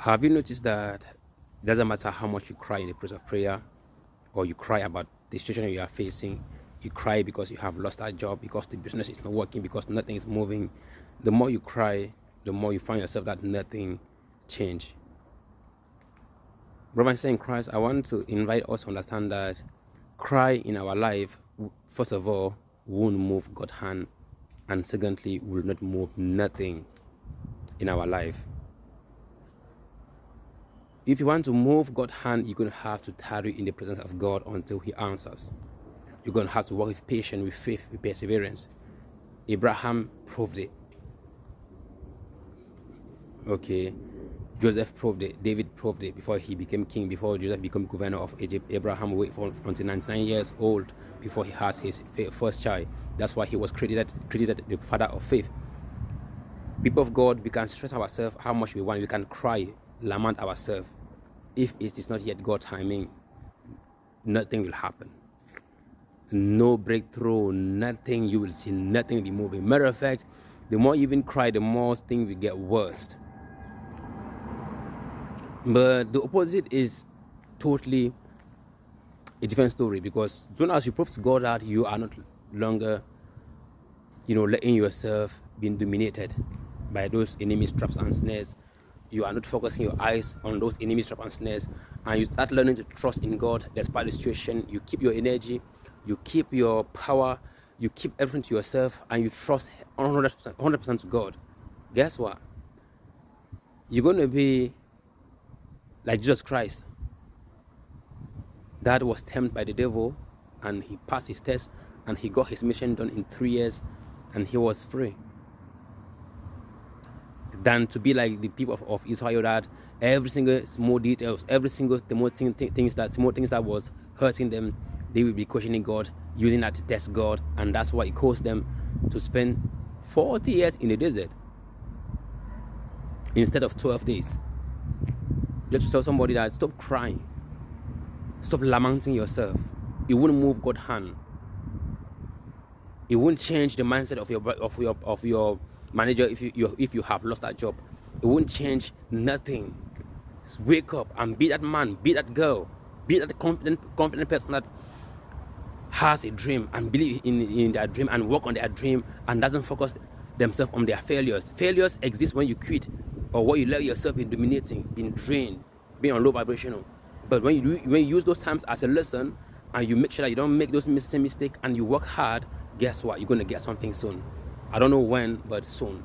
Have you noticed that it doesn't matter how much you cry in the place of prayer, or you cry about the situation you are facing, you cry because you have lost that job, because the business is not working, because nothing is moving. The more you cry, the more you find yourself that nothing change. Brother and sister in Christ, I want to invite us to understand that cry in our life, first of all, won't move God's hand, and secondly, will not move nothing in our life. If you want to move God's hand, you're going to have to tarry in the presence of God until He answers. You're going to have to work with patience, with faith, with perseverance. Abraham proved it. Okay. Joseph proved it. David proved it before he became king, before Joseph became governor of Egypt. Abraham waited until 99 years old before he has his first child. That's why he was credited the father of faith. People of God, we can stress ourselves how much we want. We can cry, lament ourselves. If it is not yet God's timing, nothing will happen. No breakthrough, nothing you will see, nothing will be moving. Matter of fact, the more you even cry, the more things will get worse. But the opposite is totally a different story, because as soon as you prove to God that you are not longer, letting yourself be dominated by those enemies, traps and snares, you are not focusing your eyes on those enemies, traps and snares, and you start learning to trust in God despite the situation. You keep your energy, you keep your power, you keep everything to yourself, and you trust 100% to God. Guess what? You're going to be like Jesus Christ, that was tempted by the devil, and he passed his test, and he got his mission done in 3 years, and he was free. Than to be like the people of Israel, that every single small details, every single small things that was hurting them, they will be questioning God, using that to test God, and that's why it caused them to spend 40 years in the desert instead of 12 days. Just to tell somebody that stop crying, stop lamenting yourself. It won't move God's hand. It won't change the mindset of your manager if you have lost that job. It won't change nothing. Just wake up and be that man, be that girl, be that confident person that has a dream and believe in their dream and work on their dream and doesn't focus themselves on their failures. Failures exist when you quit, or when you let yourself be dominating, being drained, being on low vibrational. But when you use those times as a lesson, and you make sure that you don't make those same mistakes, and you work hard, guess what? You're going to get something soon. I don't know when, but soon.